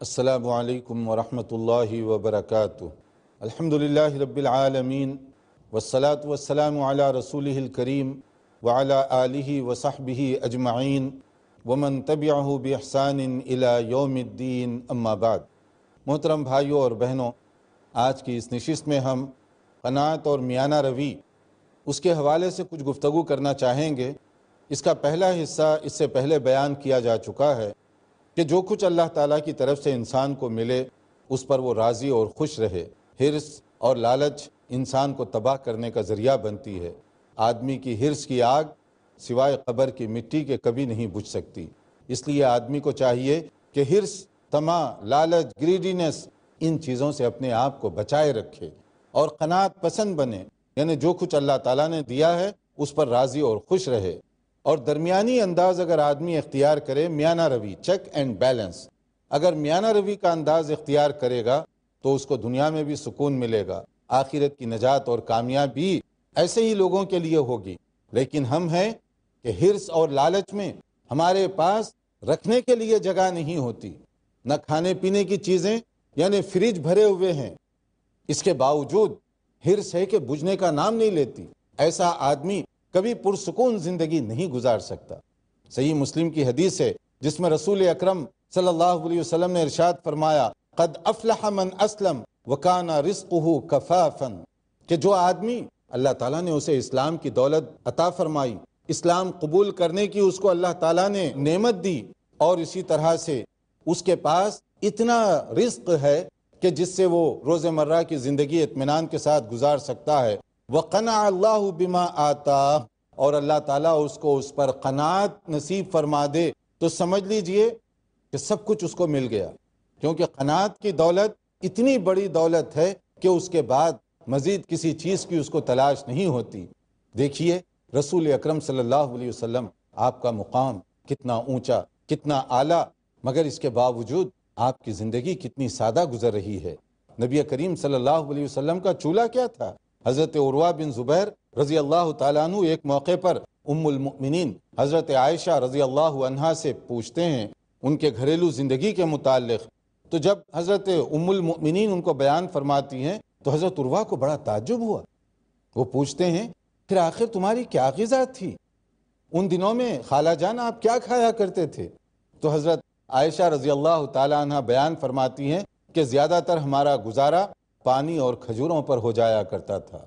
السلام علیکم ورحمۃ اللہ وبرکاتہ۔ الحمدللہ رب العالمین والصلاة والسلام علی رسولہ الکریم وعلی آلہ وصحبہ اجمعین ومن تبعہ بإحسان الی یوم الدین، اما بعد۔ محترم بھائیوں اور بہنوں، آج کی اس نشست میں ہم قناعت اور میانہ روی اس کے حوالے سے کچھ گفتگو کرنا چاہیں گے۔ اس کا پہلا حصہ اس سے پہلے بیان کیا جا چکا ہے کہ جو کچھ اللہ تعالیٰ کی طرف سے انسان کو ملے اس پر وہ راضی اور خوش رہے۔ حرص اور لالچ انسان کو تباہ کرنے کا ذریعہ بنتی ہے۔ آدمی کی حرص کی آگ سوائے قبر کی مٹی کے کبھی نہیں بجھ سکتی۔ اس لیے آدمی کو چاہیے کہ حرص، طمع، لالچ، گریڈینس، ان چیزوں سے اپنے آپ کو بچائے رکھے اور قناعت پسند بنے، یعنی جو کچھ اللہ تعالیٰ نے دیا ہے اس پر راضی اور خوش رہے۔ اور درمیانی انداز اگر آدمی اختیار کرے، میانہ روی، چیک اینڈ بیلنس، اگر میانہ روی کا انداز اختیار کرے گا تو اس کو دنیا میں بھی سکون ملے گا، آخرت کی نجات اور کامیابی ایسے ہی لوگوں کے لیے ہوگی۔ لیکن ہم ہیں کہ حرص اور لالچ میں ہمارے پاس رکھنے کے لیے جگہ نہیں ہوتی، نہ کھانے پینے کی چیزیں، یعنی فریج بھرے ہوئے ہیں، اس کے باوجود حرص ہے کہ بجھنے کا نام نہیں لیتی۔ ایسا آدمی کبھی پرسکون زندگی نہیں گزار سکتا۔ صحیح مسلم کی حدیث ہے جس میں رسول اکرم صلی اللہ علیہ وسلم نے ارشاد فرمایا، قد افلح من اسلم وکان رزقہ کفافا، کہ جو آدمی اللہ تعالیٰ نے اسے اسلام کی دولت عطا فرمائی، اسلام قبول کرنے کی اس کو اللہ تعالیٰ نے نعمت دی، اور اسی طرح سے اس کے پاس اتنا رزق ہے کہ جس سے وہ روزمرہ کی زندگی اطمینان کے ساتھ گزار سکتا ہے۔ وَقَنَعَ اللَّهُ بِمَا آتَاهُ، اور اللہ تعالیٰ اس کو اس پر قناعت نصیب فرما دے تو سمجھ لیجئے کہ سب کچھ اس کو مل گیا، کیونکہ قناعت کی دولت اتنی بڑی دولت ہے کہ اس کے بعد مزید کسی چیز کی اس کو تلاش نہیں ہوتی۔ دیکھیے رسول اکرم صلی اللہ علیہ وسلم، آپ کا مقام کتنا اونچا، کتنا اعلیٰ، مگر اس کے باوجود آپ کی زندگی کتنی سادہ گزر رہی ہے۔ نبی کریم صلی اللہ علیہ وسلم کا چولہا کیا تھا؟ حضرت عروہ بن زبیر رضی اللہ تعالیٰ عنہ ایک موقع پر ام المؤمنین حضرت عائشہ رضی اللہ عنہا سے پوچھتے ہیں ان کے گھریلو زندگی کے متعلق، تو جب حضرت ام المؤمنین ان کو بیان فرماتی ہیں تو حضرت عروہ کو بڑا تعجب ہوا۔ وہ پوچھتے ہیں پھر آخر تمہاری کیا غذا تھی؟ ان دنوں میں خالہ جان آپ کیا کھایا کرتے تھے؟ تو حضرت عائشہ رضی اللہ تعالیٰ عنہ بیان فرماتی ہیں کہ زیادہ تر ہمارا گزارا پانی اور کھجوروں پر ہو جایا کرتا تھا۔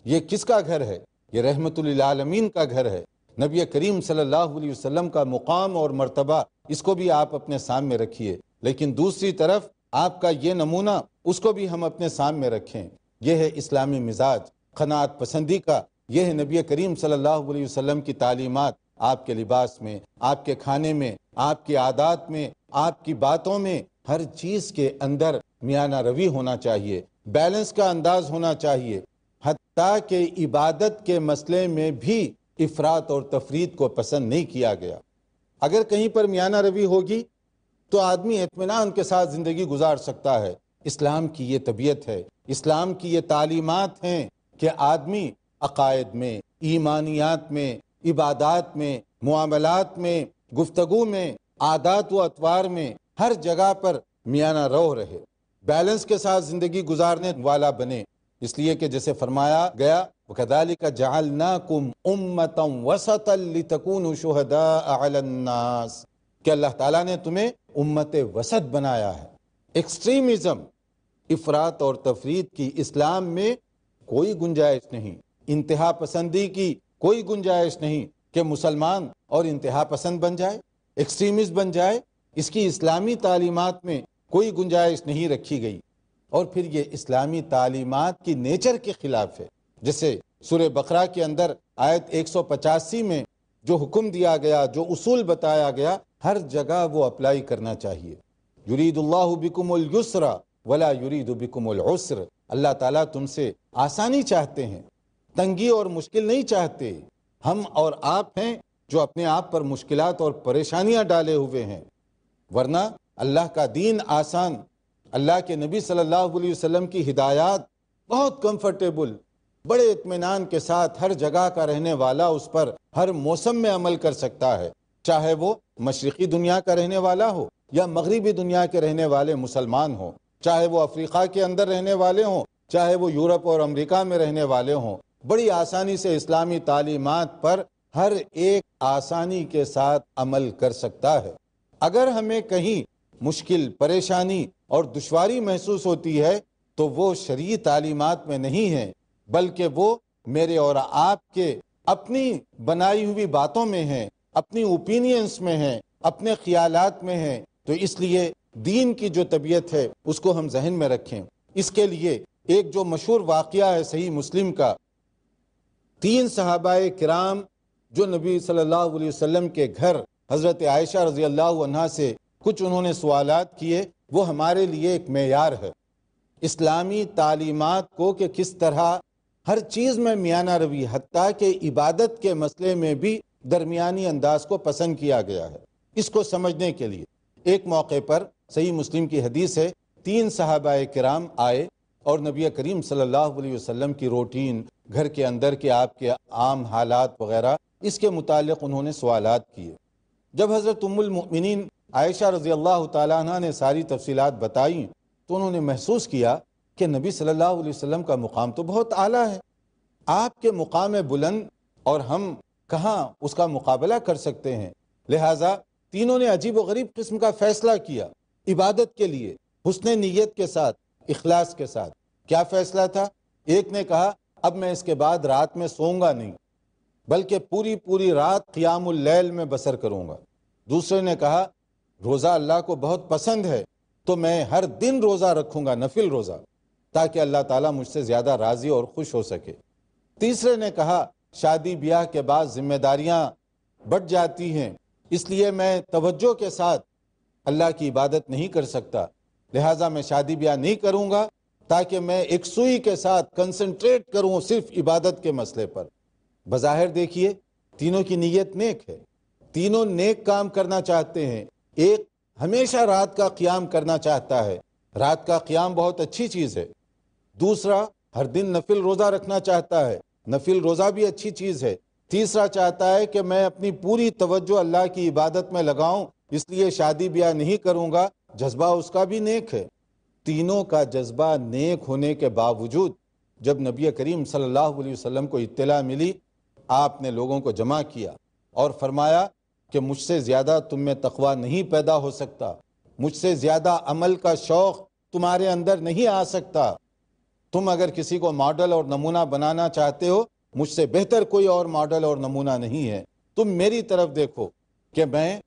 یہ کس کا گھر ہے؟ یہ رحمت للعالمین کا گھر ہے۔ نبی کریم صلی اللہ علیہ وسلم کا مقام اور مرتبہ، اس کو بھی آپ اپنے سامنے رکھیے، لیکن دوسری طرف آپ کا یہ نمونہ اس کو بھی ہم اپنے سامنے رکھیں۔ یہ ہے اسلامی مزاج قناعت پسندی کا، یہ ہے نبی کریم صلی اللہ علیہ وسلم کی تعلیمات، آپ کے لباس میں، آپ کے کھانے میں، آپ کی عادات میں، آپ کی باتوں میں، ہر چیز کے اندر میانہ روی ہونا چاہیے، بیلنس کا انداز ہونا چاہیے۔ حتیٰ کہ عبادت کے مسئلے میں بھی افراط اور تفریط کو پسند نہیں کیا گیا۔ اگر کہیں پر میانہ روی ہوگی تو آدمی اطمینان کے ساتھ زندگی گزار سکتا ہے۔ اسلام کی یہ طبیعت ہے، اسلام کی یہ تعلیمات ہیں کہ آدمی عقائد میں، ایمانیات میں، عبادات میں، معاملات میں، گفتگو میں، عادات و اطوار میں، ہر جگہ پر میانہ رو رہے، بیلنس کے ساتھ زندگی گزارنے والا بنے۔ اس لیے کہ جیسے فرمایا گیا وَكَذَلِكَ جَعَلْنَاكُمْ أُمَّةً وَسَطًا لِتَكُونُوا شُهَدَاءَ عَلَى النَّاسِ، کہ اللہ تعالیٰ نے تمہیں امت وسط بنایا ہے۔ ایکسٹریمزم، افراط اور تفریط کی اسلام میں کوئی گنجائش نہیں، انتہا پسندی کی کوئی گنجائش نہیں کہ مسلمان اور انتہا پسند بن جائے، ایکسٹریمسٹ بن جائے، اس کی اسلامی تعلیمات میں کوئی گنجائش نہیں رکھی گئی۔ اور پھر یہ اسلامی تعلیمات کی نیچر کے خلاف ہے۔ جیسے سورہ بقرہ کے اندر آیت 185 میں جو حکم دیا گیا، جو اصول بتایا گیا، ہر جگہ وہ اپلائی کرنا چاہیے۔ یرید اللہ بکم الیسر ولا یرید بکم العسر، اللہ تعالیٰ تم سے آسانی چاہتے ہیں، تنگی اور مشکل نہیں چاہتے۔ ہم اور آپ ہیں جو اپنے آپ پر مشکلات اور پریشانیاں ڈالے ہوئے ہیں، ورنہ اللہ کا دین آسان، اللہ کے نبی صلی اللہ علیہ وسلم کی ہدایات بہت کمفرٹیبل، بڑے اطمینان کے ساتھ ہر جگہ کا رہنے والا اس پر ہر موسم میں عمل کر سکتا ہے، چاہے وہ مشرقی دنیا کا رہنے والا ہو یا مغربی دنیا کے رہنے والے مسلمان ہوں، چاہے وہ افریقہ کے اندر رہنے والے ہوں، چاہے وہ یورپ اور امریکہ میں رہنے والے ہوں، بڑی آسانی سے اسلامی تعلیمات پر ہر ایک آسانی کے ساتھ عمل کر سکتا ہے۔ اگر ہمیں کہیں مشکل، پریشانی اور دشواری محسوس ہوتی ہے تو وہ شرعی تعلیمات میں نہیں ہے، بلکہ وہ میرے اور آپ کے اپنی بنائی ہوئی باتوں میں ہیں، اپنی اوپینینز میں ہیں، اپنے خیالات میں ہیں۔ تو اس لیے دین کی جو طبیعت ہے اس کو ہم ذہن میں رکھیں۔ اس کے لیے ایک جو مشہور واقعہ ہے صحیح مسلم کا، 3 صحابہ کرام جو نبی صلی اللہ علیہ وسلم کے گھر حضرت عائشہ رضی اللہ عنہا سے کچھ انہوں نے سوالات کیے، وہ ہمارے لیے ایک معیار ہے اسلامی تعلیمات کو کہ کس طرح ہر چیز میں میانہ روی، حتیٰ کہ عبادت کے مسئلے میں بھی درمیانی انداز کو پسند کیا گیا ہے۔ اس کو سمجھنے کے لیے ایک موقع پر صحیح مسلم کی حدیث ہے، 3 صحابہ کرام آئے اور نبی کریم صلی اللہ علیہ وسلم کی روٹین، گھر کے اندر کے آپ کے عام حالات وغیرہ اس کے متعلق انہوں نے سوالات کیے۔ جب حضرت ام المؤمنین عائشہ رضی اللہ تعالیٰ عنہ نے ساری تفصیلات بتائیں تو انہوں نے محسوس کیا کہ نبی صلی اللہ علیہ وسلم کا مقام تو بہت اعلیٰ ہے، آپ کے مقام بلند اور ہم کہاں اس کا مقابلہ کر سکتے ہیں۔ لہٰذا تینوں نے عجیب و غریب قسم کا فیصلہ کیا عبادت کے لیے، حسن نیت کے ساتھ، اخلاص کے ساتھ۔ کیا فیصلہ تھا؟ ایک نے کہا اب میں اس کے بعد رات میں سوؤں گا نہیں، بلکہ پوری رات قیام اللیل میں بسر کروں گا۔ دوسرے نے کہا روزہ اللہ کو بہت پسند ہے تو میں ہر دن روزہ رکھوں گا، نفل روزہ، تاکہ اللہ تعالیٰ مجھ سے زیادہ راضی اور خوش ہو سکے۔ تیسرے نے کہا شادی بیاہ کے بعد ذمہ داریاں بڑھ جاتی ہیں، اس لیے میں توجہ کے ساتھ اللہ کی عبادت نہیں کر سکتا، لہٰذا میں شادی بیاہ نہیں کروں گا تاکہ میں ایک سوئی کے ساتھ کنسنٹریٹ کروں صرف عبادت کے مسئلے پر۔ بظاہر دیکھیے تینوں کی نیت نیک ہے، تینوں نیک کام کرنا چاہتے ہیں۔ ایک ہمیشہ رات کا قیام کرنا چاہتا ہے، رات کا قیام بہت اچھی چیز ہے۔ دوسرا ہر دن نفل روزہ رکھنا چاہتا ہے، نفل روزہ بھی اچھی چیز ہے۔ تیسرا چاہتا ہے کہ میں اپنی پوری توجہ اللہ کی عبادت میں لگاؤں، اس لیے شادی بیاہ نہیں کروں گا، جذبہ اس کا بھی نیک ہے۔ تینوں کا جذبہ نیک ہونے کے باوجود جب نبی کریم صلی اللہ علیہ وسلم کو اطلاع ملی، آپ نے لوگوں کو جمع کیا اور فرمایا کہ مجھ سے زیادہ تم میں تقویٰ نہیں پیدا ہو سکتا، مجھ سے زیادہ عمل کا شوق تمہارے اندر نہیں آ سکتا۔ تم اگر کسی کو ماڈل اور نمونہ بنانا چاہتے ہو، مجھ سے بہتر کوئی اور ماڈل اور نمونہ نہیں ہے۔ تم میری طرف دیکھو کہ میں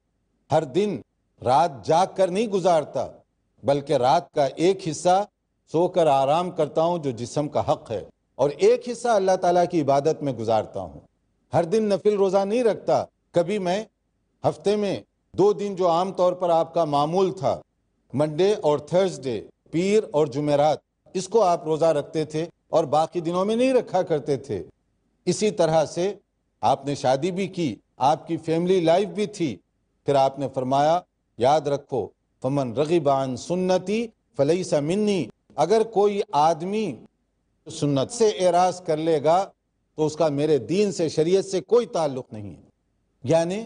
ہر دن رات جاگ کر نہیں گزارتا، بلکہ رات کا ایک حصہ سو کر آرام کرتا ہوں جو جسم کا حق ہے، اور ایک حصہ اللہ تعالیٰ کی عبادت میں گزارتا ہوں۔ ہر دن نفل روزہ نہیں رکھتا، کبھی میں ہفتے میں 2 دن جو عام طور پر آپ کا معمول تھا، منڈے اور تھرسڈے، پیر اور جمعرات، اس کو آپ روزہ رکھتے تھے اور باقی دنوں میں نہیں رکھا کرتے تھے۔ اسی طرح سے آپ نے شادی بھی کی، آپ کی فیملی لائف بھی تھی، پھر آپ نے فرمایا یاد رکھو فمن رغب عن سنتی فلیس منی، اگر کوئی آدمی سنت سے اعراض کر لے گا تو اس کا میرے دین سے، شریعت سے کوئی تعلق نہیں ہے۔ یعنی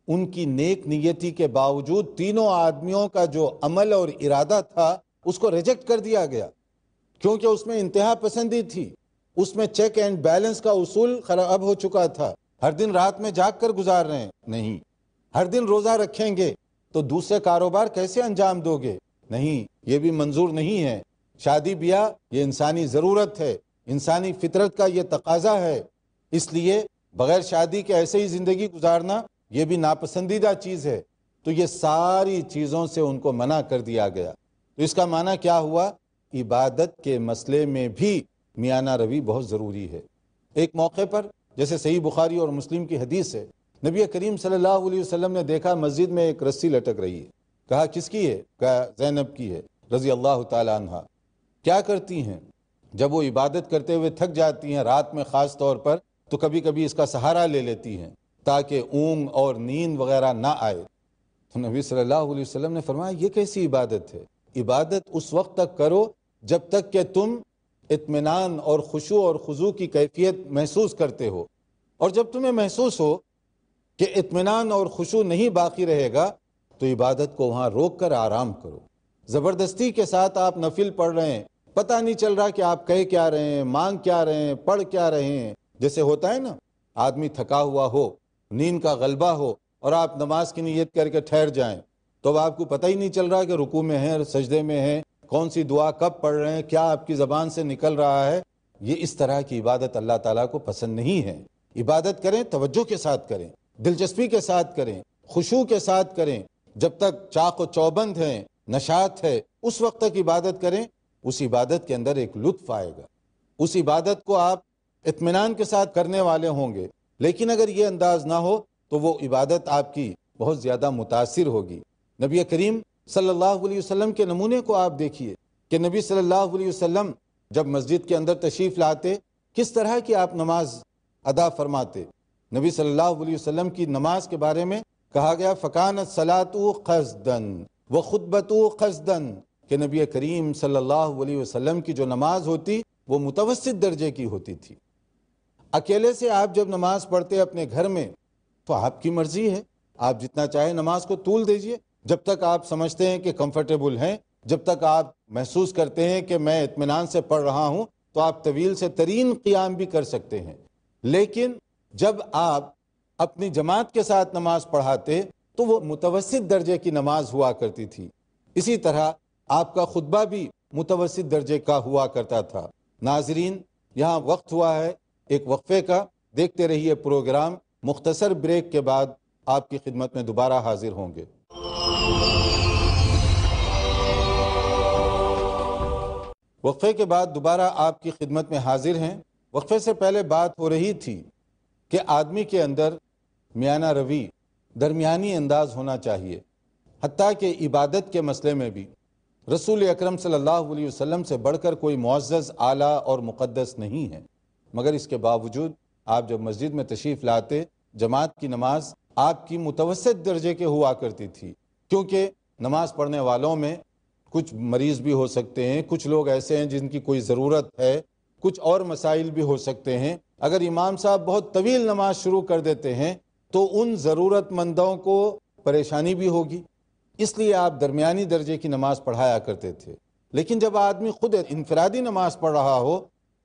ان کی نیک نیتی کے باوجود تینوں آدمیوں کا جو عمل اور ارادہ تھا اس کو ریجیکٹ کر دیا گیا، کیونکہ اس میں انتہا پسندی تھی، اس میں چیک اینڈ بیلنس کا اصول خراب ہو چکا تھا۔ ہر دن رات میں جاگ کر گزار رہے ہیں، نہیں۔ ہر دن روزہ رکھیں گے تو دوسرے کاروبار کیسے انجام دو گے؟ نہیں، یہ بھی منظور نہیں ہے۔ شادی بیاہ یہ انسانی ضرورت ہے، انسانی فطرت کا یہ تقاضا ہے، اس لیے بغیر شادی کے ایسے ہی زندگی گزارنا یہ بھی ناپسندیدہ چیز ہے۔ تو یہ ساری چیزوں سے ان کو منع کر دیا گیا۔ تو اس کا معنی کیا ہوا؟ عبادت کے مسئلے میں بھی میانہ روی بہت ضروری ہے۔ ایک موقع پر جیسے صحیح بخاری اور مسلم کی حدیث ہے، نبی کریم صلی اللہ علیہ وسلم نے دیکھا مسجد میں ایک رسی لٹک رہی ہے۔ کہا کس کی ہے؟ کہا زینب کی ہے رضی اللہ تعالی عنہ۔ کیا کرتی ہیں؟ جب وہ عبادت کرتے ہوئے تھک جاتی ہیں رات میں خاص طور پر، تو کبھی کبھی اس کا سہارا لے لیتی ہیں تاکہ اونگ اور نیند وغیرہ نہ آئے۔ تو نبی صلی اللہ علیہ وسلم نے فرمایا یہ کیسی عبادت ہے؟ عبادت اس وقت تک کرو جب تک کہ تم اطمینان اور خشوع اور خضوع کی کیفیت محسوس کرتے ہو، اور جب تمہیں محسوس ہو کہ اطمینان اور خشوع نہیں باقی رہے گا تو عبادت کو وہاں روک کر آرام کرو۔ زبردستی کے ساتھ آپ نفل پڑھ رہے ہیں، پتہ نہیں چل رہا کہ آپ کہہ کیا رہے ہیں، مانگ کیا رہے ہیں، پڑھ کیا رہے ہیں۔ جیسے ہوتا ہے نا، آدمی تھکا ہوا ہو، نیند کا غلبہ ہو، اور آپ نماز کی نیت کر کے ٹھہر جائیں، تو اب آپ کو پتہ ہی نہیں چل رہا کہ رکوع میں ہیں، سجدے میں ہیں، کون سی دعا کب پڑھ رہے ہیں، کیا آپ کی زبان سے نکل رہا ہے۔ یہ اس طرح کی عبادت اللہ تعالیٰ کو پسند نہیں ہے۔ عبادت کریں، توجہ کے ساتھ کریں، دلچسپی کے ساتھ کریں، خشوع کے ساتھ کریں۔ جب تک چاق و چوبند ہیں، نشاط ہے، اس وقت تک عبادت کریں۔ اس عبادت کے اندر ایک لطف آئے گا، اس عبادت کو آپ اطمینان کے ساتھ کرنے والے ہوں گے۔ لیکن اگر یہ انداز نہ ہو تو وہ عبادت آپ کی بہت زیادہ متاثر ہوگی۔ نبی کریم صلی اللہ علیہ وسلم کے نمونے کو آپ دیکھیے کہ نبی صلی اللہ علیہ وسلم جب مسجد کے اندر تشریف لاتے، کس طرح کی آپ نماز ادا فرماتے۔ نبی صلی اللہ علیہ وسلم کی نماز کے بارے میں کہا گیا فَكَانَتْ صَلَاتُهُ قَصْدًا وَخُطْبَتُهُ قَصْدًا، کہ نبی کریم صلی اللہ علیہ وسلم کی جو نماز ہوتی وہ متوسط درجے کی ہوتی تھی۔ اکیلے سے آپ جب نماز پڑھتے اپنے گھر میں تو آپ کی مرضی ہے، آپ جتنا چاہے نماز کو طول دیجئے، جب تک آپ سمجھتے ہیں کہ کمفرٹیبل ہیں، جب تک آپ محسوس کرتے ہیں کہ میں اطمینان سے پڑھ رہا ہوں، تو آپ طویل سے ترین قیام بھی کر سکتے ہیں۔ لیکن جب آپ اپنی جماعت کے ساتھ نماز پڑھاتے تو وہ متوسط درجے کی نماز ہوا کرتی تھی۔ اسی طرح آپ کا خطبہ بھی متوسط درجے کا ہوا کرتا تھا۔ ناظرین، یہاں وقت ہوا ہے ایک وقفے کا، دیکھتے رہیے پروگرام۔ مختصر بریک کے بعد آپ کی خدمت میں دوبارہ حاضر ہوں گے۔ وقفے کے بعد دوبارہ آپ کی خدمت میں حاضر ہیں۔ وقفے سے پہلے بات ہو رہی تھی کہ آدمی کے اندر میانہ روی، درمیانی انداز ہونا چاہیے، حتیٰ کہ عبادت کے مسئلے میں بھی رسول اکرم صلی اللہ علیہ وسلم سے بڑھ کر کوئی معزز، اعلیٰ اور مقدس نہیں ہے۔ مگر اس کے باوجود آپ جب مسجد میں تشریف لاتے، جماعت کی نماز آپ کی متوسط درجے کے ہوا کرتی تھی، کیونکہ نماز پڑھنے والوں میں کچھ مریض بھی ہو سکتے ہیں، کچھ لوگ ایسے ہیں جن کی کوئی ضرورت ہے، کچھ اور مسائل بھی ہو سکتے ہیں۔ اگر امام صاحب بہت طویل نماز شروع کر دیتے ہیں تو ان ضرورت مندوں کو پریشانی بھی ہوگی، اس لیے آپ درمیانی درجے کی نماز پڑھایا کرتے تھے۔ لیکن جب آدمی خود انفرادی نماز پڑھ رہا ہو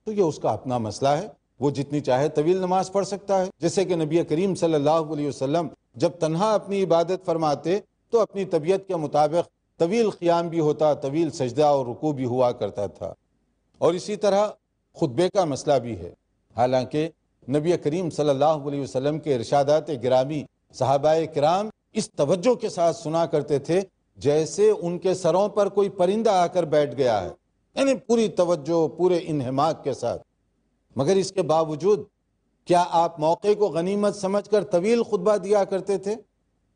تو یہ اس کا اپنا مسئلہ ہے، وہ جتنی چاہے طویل نماز پڑھ سکتا ہے۔ جیسے کہ نبی کریم صلی اللہ علیہ وسلم جب تنہا اپنی عبادت فرماتے تو اپنی طبیعت کے مطابق طویل قیام بھی ہوتا، طویل سجدہ اور رکوع بھی ہوا کرتا تھا۔ اور اسی طرح خطبے کا مسئلہ بھی ہے۔ حالانکہ نبی کریم صلی اللہ علیہ وسلم کے ارشادات گرامی صحابہ کرام اس توجہ کے ساتھ سنا کرتے تھے جیسے ان کے سروں پر کوئی پرندہ آ کر بیٹھ گیا ہے، یعنی پوری توجہ، پورے انہماک کے ساتھ۔ مگر اس کے باوجود کیا آپ موقع کو غنیمت سمجھ کر طویل خطبہ دیا کرتے تھے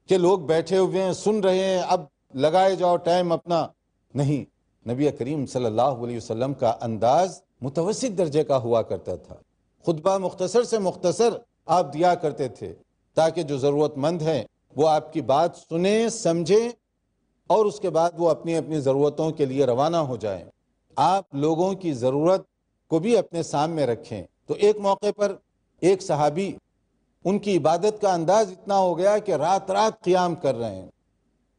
کہ لوگ بیٹھے ہوئے ہیں، سن رہے ہیں، اب لگائے جاؤ ٹائم اپنا؟ نہیں، نبی کریم صلی اللہ علیہ وسلم کا انداز متوسط درجے کا ہوا کرتا تھا۔ خطبہ مختصر سے مختصر آپ دیا کرتے تھے تاکہ جو ضرورت مند ہیں وہ آپ کی بات سنیں، سمجھیں، اور اس کے بعد وہ اپنی اپنی ضرورتوں کے لیے روانہ ہو جائیں۔ آپ لوگوں کی ضرورت کو بھی اپنے سامنے رکھیں۔ تو ایک موقع پر ایک صحابی، ان کی عبادت کا انداز اتنا ہو گیا کہ رات رات قیام کر رہے ہیں،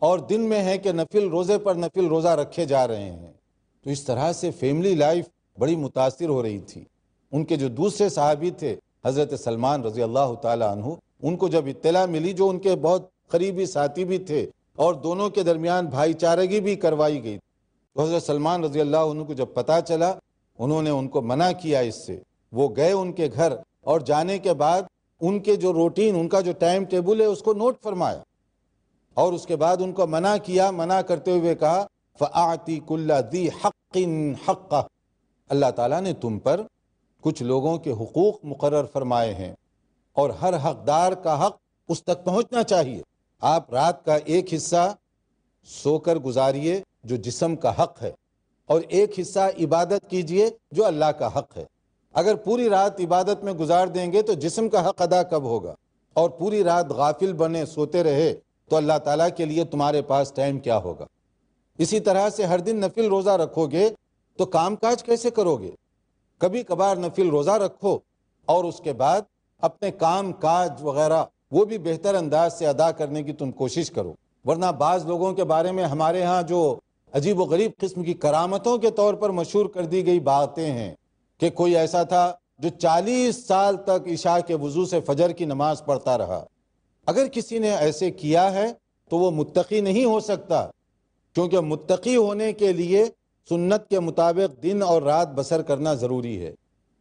اور دن میں ہے کہ نفل روزے پر نفل روزہ رکھے جا رہے ہیں۔ تو اس طرح سے فیملی لائف بڑی متاثر ہو رہی تھی۔ ان کے جو دوسرے صحابی تھے حضرت سلمان رضی اللہ تعالی عنہ، ان کو جب اطلاع ملی، جو ان کے بہت قریبی ساتھی بھی تھے اور دونوں کے درمیان بھائی چارگی بھی کروائی گئی، تو حضرت سلمان رضی اللہ عنہ کو جب پتہ چلا، انہوں نے ان کو منع کیا اس سے۔ وہ گئے ان کے گھر، اور جانے کے بعد ان کے جو روٹین، ان کا جو ٹائم ٹیبل ہے، اس کو نوٹ فرمایا، اور اس کے بعد ان کو منع کیا۔ منع کرتے ہوئے کہا فَأَعْتِ كُلَّ ذِي حَقٍّ حَقَّهُ، اللہ تعالیٰ نے تم پر کچھ لوگوں کے حقوق مقرر فرمائے ہیں، اور ہر حقدار کا حق اس تک پہنچنا چاہیے۔ آپ رات کا ایک حصہ سو کر گزاریے جو جسم کا حق ہے، اور ایک حصہ عبادت کیجئے جو اللہ کا حق ہے۔ اگر پوری رات عبادت میں گزار دیں گے تو جسم کا حق ادا کب ہوگا؟ اور پوری رات غافل بنے سوتے رہے تو اللہ تعالیٰ کے لیے تمہارے پاس ٹائم کیا ہوگا؟ اسی طرح سے ہر دن نفل روزہ رکھو گے تو کام کاج کیسے کرو گے؟ کبھی کبھار نفل روزہ رکھو، اور اس کے بعد اپنے کام کاج وغیرہ وہ بھی بہتر انداز سے ادا کرنے کی تم کوشش کرو۔ ورنہ بعض لوگوں کے بارے میں ہمارے ہاں جو عجیب و غریب قسم کی کرامتوں کے طور پر مشہور کر دی گئی باتیں ہیں کہ کوئی ایسا تھا جو 40 سال تک عشاء کے وضو سے فجر کی نماز پڑھتا رہا۔ اگر کسی نے ایسے کیا ہے تو وہ متقی نہیں ہو سکتا، کیونکہ متقی ہونے کے لیے سنت کے مطابق دن اور رات بسر کرنا ضروری ہے۔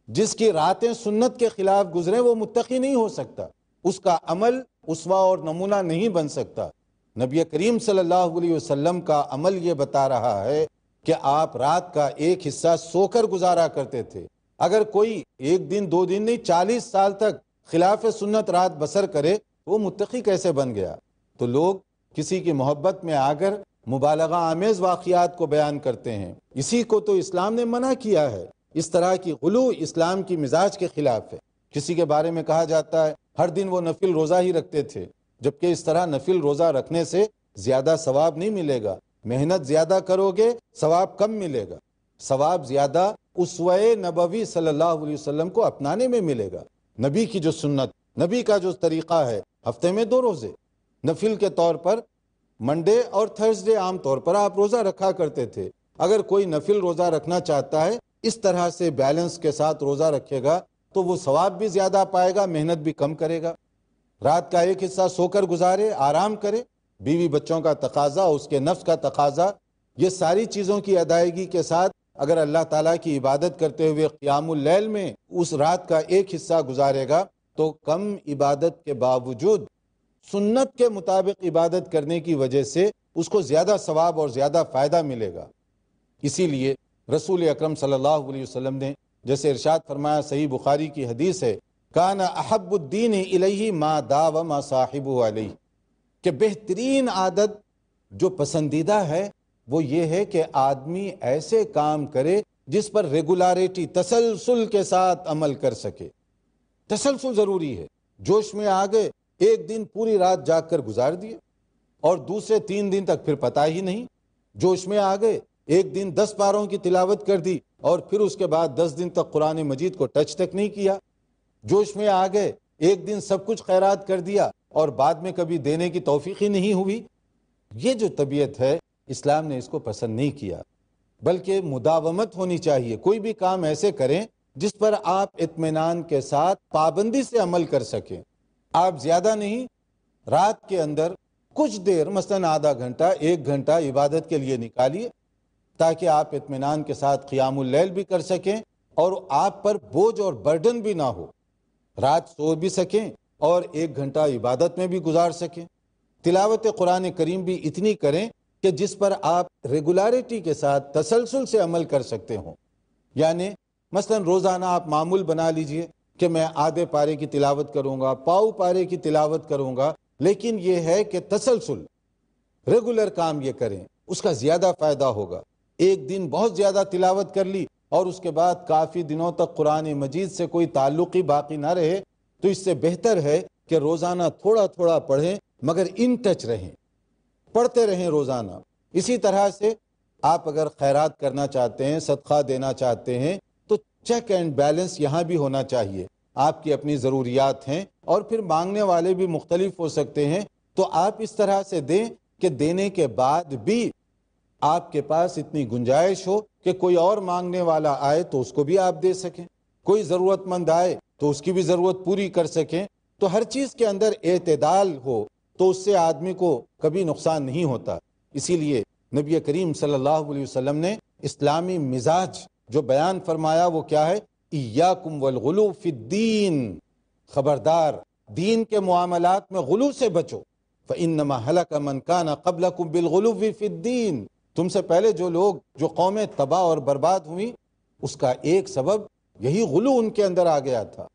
جس کی راتیں سنت کے خلاف گزریں وہ متقی نہیں ہو سکتا، اس کا عمل اسوہ اور نمونہ نہیں بن سکتا۔ نبی کریم صلی اللہ علیہ وسلم کا عمل یہ بتا رہا ہے کہ آپ رات کا ایک حصہ سو کر گزارا کرتے تھے۔ اگر کوئی ایک دن 2 دن نہیں 40 سال تک خلاف سنت رات بسر کرے وہ متقی کیسے بن گیا؟ تو لوگ کسی کی محبت میں آ کر مبالغہ آمیز واقعات کو بیان کرتے ہیں، اسی کو تو اسلام نے منع کیا ہے۔ اس طرح کی غلو اسلام کی مزاج کے خلاف ہے۔ کسی کے بارے میں کہا جاتا ہے ہر دن وہ نفل روزہ ہی رکھتے تھے، جبکہ اس طرح نفل روزہ رکھنے سے زیادہ ثواب نہیں ملے گا، محنت زیادہ کرو گے ثواب کم ملے گا، ثواب زیادہ اسوہ نبوی صلی اللہ علیہ وسلم کو اپنانے میں ملے گا۔ نبی کی جو سنت، نبی کا جو طریقہ ہے، ہفتے میں 2 روزے نفل کے طور پر، منڈے اور تھرسڈے عام طور پر آپ روزہ رکھا کرتے تھے۔ اگر کوئی نفل روزہ رکھنا چاہتا ہے اس طرح سے بیلنس کے ساتھ روزہ رکھے گا تو وہ ثواب بھی زیادہ پائے گا، محنت بھی کم کرے گا۔ رات کا ایک حصہ سو کر گزارے، آرام کرے، بیوی بچوں کا تقاضا، اس کے نفس کا تقاضا، یہ ساری چیزوں کی ادائیگی کے ساتھ اگر اللہ تعالیٰ کی عبادت کرتے ہوئے قیام اللیل میں اس رات کا ایک حصہ گزارے گا تو کم عبادت کے باوجود سنت کے مطابق عبادت کرنے کی وجہ سے اس کو زیادہ ثواب اور زیادہ فائدہ ملے گا۔ اسی لیے رسول اکرم صلی اللہ علیہ وسلم نے جیسے ارشاد فرمایا، صحیح بخاری کی حدیث ہے، کان احب الدین الیہ ما داوم صاحبہ علیہ، کہ بہترین عادت جو پسندیدہ ہے وہ یہ ہے کہ آدمی ایسے کام کرے جس پر ریگولاریٹی، تسلسل کے ساتھ عمل کر سکے۔ تسلسل ضروری ہے۔ جوش میں آ گئے، ایک دن پوری رات جاگ کر گزار دیے اور دوسرے 3 دن تک پھر پتہ ہی نہیں۔ جوش میں آ گئے، ایک دن 10 پاروں کی تلاوت کر دی اور پھر اس کے بعد 10 دن تک قرآن مجید کو ٹچ تک نہیں کیا۔ جوش میں آ گئے، ایک دن سب کچھ خیرات کر دیا اور بعد میں کبھی دینے کی توفیق ہی نہیں ہوئی۔ یہ جو طبیعت ہے اسلام نے اس کو پسند نہیں کیا، بلکہ مداومت ہونی چاہیے۔ کوئی بھی کام ایسے کریں جس پر آپ اطمینان کے ساتھ پابندی سے عمل کر سکیں۔ آپ زیادہ نہیں، رات کے اندر کچھ دیر مثلاً آدھا گھنٹہ 1 گھنٹہ عبادت کے لیے نکالیے تاکہ آپ اطمینان کے ساتھ قیام اللیل بھی کر سکیں اور آپ پر بوجھ اور برڈن بھی نہ ہو، رات سو بھی سکیں اور 1 گھنٹہ عبادت میں بھی گزار سکیں۔ تلاوت قرآن کریم بھی اتنی کریں کہ جس پر آپ ریگولاریٹی کے ساتھ تسلسل سے عمل کر سکتے ہوں۔ یعنی مثلاً روزانہ آپ معمول بنا لیجئے کہ میں آدھے پارے کی تلاوت کروں گا، پاؤ پارے کی تلاوت کروں گا، لیکن یہ ہے کہ تسلسل، ریگولر کام یہ کریں، اس کا زیادہ فائدہ ہوگا۔ ایک دن بہت زیادہ تلاوت کر لی اور اس کے بعد کافی دنوں تک قرآن مجید سے کوئی تعلق ہی باقی نہ رہے تو اس سے بہتر ہے کہ روزانہ تھوڑا تھوڑا پڑھیں مگر ان ٹچ رہیں، پڑھتے رہیں روزانہ۔ اسی طرح سے آپ اگر خیرات کرنا چاہتے ہیں، صدقہ دینا چاہتے ہیں تو چیک اینڈ بیلنس یہاں بھی ہونا چاہیے۔ آپ کی اپنی ضروریات ہیں اور پھر مانگنے والے بھی مختلف ہو سکتے ہیں، تو آپ اس طرح سے دیں کہ دینے کے بعد بھی آپ کے پاس اتنی گنجائش ہو کہ کوئی اور مانگنے والا آئے تو اس کو بھی آپ دے سکیں، کوئی ضرورت مند آئے تو اس کی بھی ضرورت پوری کر سکیں۔ تو ہر چیز کے اندر اعتدال ہو تو اس سے آدمی کو کبھی نقصان نہیں ہوتا۔ اسی لیے نبی کریم صلی اللہ علیہ وسلم نے اسلامی مزاج جو بیان فرمایا وہ کیا ہے؟ ایاکم والغلو فی الدین، خبردار دین کے معاملات میں غلو سے بچو، فإنما ہلک من کان قبلکم بالغلو فی الدین، تم سے پہلے جو لوگ، جو قومیں تباہ اور برباد ہوئیں اس کا ایک سبب یہی غلو ان کے اندر آ گیا تھا،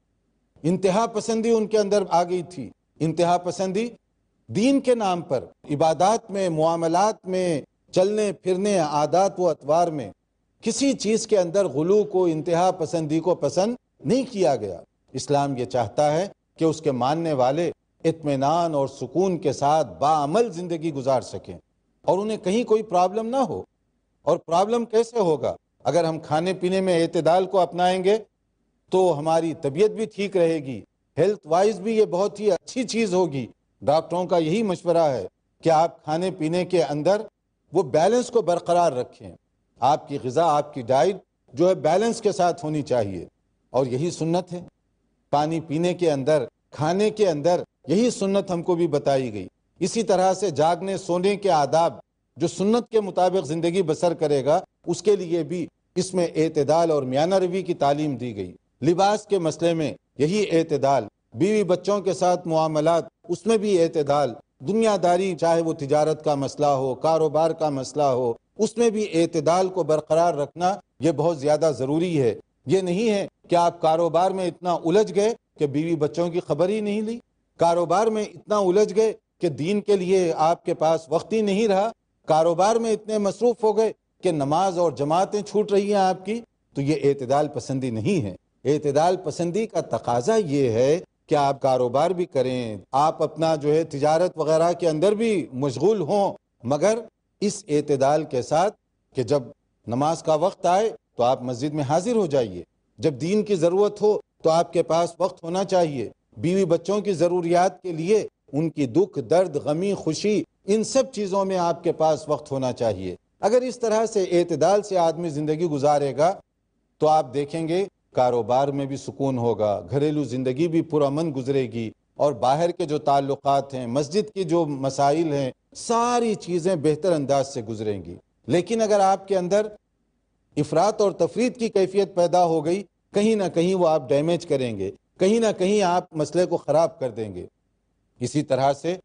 انتہا پسندی ان کے اندر آ گئی تھی۔ انتہا پسندی دین کے نام پر، عبادات میں، معاملات میں، چلنے پھرنے، عادات و اطوار میں کسی چیز کے اندر غلو کو، انتہا پسندی کو پسند نہیں کیا گیا۔ اسلام یہ چاہتا ہے کہ اس کے ماننے والے اطمینان اور سکون کے ساتھ باعمل زندگی گزار سکیں اور انہیں کہیں کوئی پرابلم نہ ہو۔ اور پرابلم کیسے ہوگا؟ اگر ہم کھانے پینے میں اعتدال کو اپنائیں گے تو ہماری طبیعت بھی ٹھیک رہے گی، ہیلتھ وائز بھی یہ بہت ہی اچھی چیز ہوگی۔ ڈاکٹروں کا یہی مشورہ ہے کہ آپ کھانے پینے کے اندر وہ بیلنس کو برقرار رکھیں. آپ کی غذا، آپ کی ڈائٹ جو ہے بیلنس کے ساتھ ہونی چاہیے، اور یہی سنت ہے. پانی پینے کے اندر، کھانے کے اندر یہی سنت ہم کو بھی بتائی گئی. اسی طرح سے جاگنے سونے کے آداب، جو سنت کے مطابق زندگی بسر کرے گا اس کے لیے بھی اس میں اعتدال اور میانہ روی کی تعلیم دی گئی. لباس کے مسئلے میں یہی اعتدال، بیوی بچوں کے ساتھ معاملات اس میں بھی اعتدال، دنیا داری چاہے وہ تجارت کا مسئلہ ہو، کاروبار کا مسئلہ ہو، اس میں بھی اعتدال کو برقرار رکھنا یہ بہت زیادہ ضروری ہے. یہ نہیں ہے کہ آپ کاروبار میں اتنا الجھ گئے کہ بیوی بچوں کی خبر ہی نہیں لی، کاروبار میں اتنا الجھ گئے کہ دین کے لیے آپ کے پاس وقت ہی نہیں رہا، کاروبار میں اتنے مصروف ہو گئے کہ نماز اور جماعتیں چھوٹ رہی ہیں آپ کی. تو یہ اعتدال پسندی نہیں ہے. اعتدال پسندی کا تقاضا یہ ہے کہ آپ کاروبار بھی کریں، آپ اپنا جو ہے تجارت وغیرہ کے اندر بھی مشغول ہوں، مگر اس اعتدال کے ساتھ کہ جب نماز کا وقت آئے تو آپ مسجد میں حاضر ہو جائیے، جب دین کی ضرورت ہو تو آپ کے پاس وقت ہونا چاہیے. بیوی بچوں کی ضروریات کے لیے، ان کی دکھ درد غمی خوشی، ان سب چیزوں میں آپ کے پاس وقت ہونا چاہیے. اگر اس طرح سے اعتدال سے آدمی زندگی گزارے گا تو آپ دیکھیں گے کاروبار میں بھی سکون ہوگا، گھریلو زندگی بھی پرامن گزرے گی، اور باہر کے جو تعلقات ہیں، مسجد کی جو مسائل ہیں، ساری چیزیں بہتر انداز سے گزریں گی. لیکن اگر آپ کے اندر افراط اور تفریط کی کیفیت پیدا ہو گئی، کہیں نہ کہیں وہ آپ ڈیمیج کریں گے، کہیں نہ کہیں آپ مسئلے کو خراب کر دیں گے. اسی طرح سے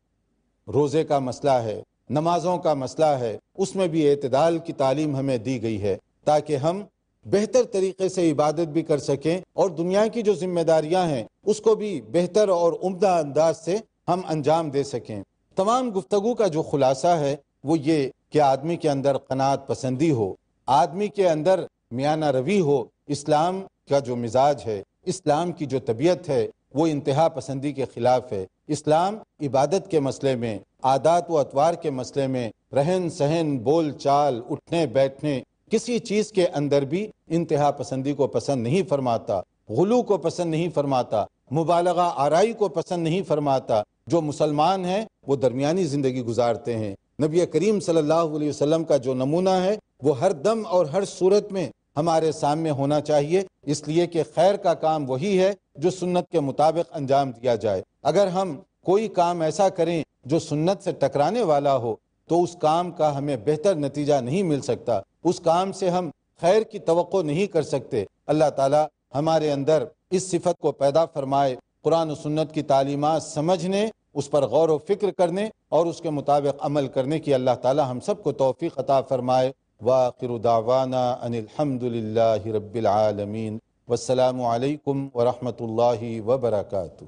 روزے کا مسئلہ ہے، نمازوں کا مسئلہ ہے، اس میں بھی اعتدال کی تعلیم ہمیں دی گئی ہے تاکہ ہم بہتر طریقے سے عبادت بھی کر سکیں اور دنیا کی جو ذمہ داریاں ہیں اس کو بھی بہتر اور عمدہ انداز سے ہم انجام دے سکیں. تمام گفتگو کا جو خلاصہ ہے وہ یہ کہ آدمی کے اندر قناعت پسندی ہو، آدمی کے اندر میانہ روی ہو. اسلام کا جو مزاج ہے، اسلام کی جو طبیعت ہے وہ انتہا پسندی کے خلاف ہے. اسلام عبادت کے مسئلے میں، عادات و اطوار کے مسئلے میں، رہن سہن، بول چال، اٹھنے بیٹھنے، کسی چیز کے اندر بھی انتہا پسندی کو پسند نہیں فرماتا، غلو کو پسند نہیں فرماتا، مبالغہ آرائی کو پسند نہیں فرماتا. جو مسلمان ہیں وہ درمیانی زندگی گزارتے ہیں. نبی کریم صلی اللہ علیہ وسلم کا جو نمونہ ہے وہ ہر دم اور ہر صورت میں ہمارے سامنے ہونا چاہیے، اس لیے کہ خیر کا کام وہی ہے جو سنت کے مطابق انجام دیا جائے. اگر ہم کوئی کام ایسا کریں جو سنت سے ٹکرانے والا ہو تو اس کام کا ہمیں بہتر نتیجہ نہیں مل سکتا، اس کام سے ہم خیر کی توقع نہیں کر سکتے. اللہ تعالی ہمارے اندر اس صفت کو پیدا فرمائے، قرآن و سنت کی تعلیمات سمجھنے، اس پر غور و فکر کرنے اور اس کے مطابق عمل کرنے کی اللہ تعالی ہم سب کو توفیق عطا فرمائے. وآخر دعوانا ان الحمد للہ رب العالمین، والسلام علیکم ورحمۃ اللہ وبرکاتہ.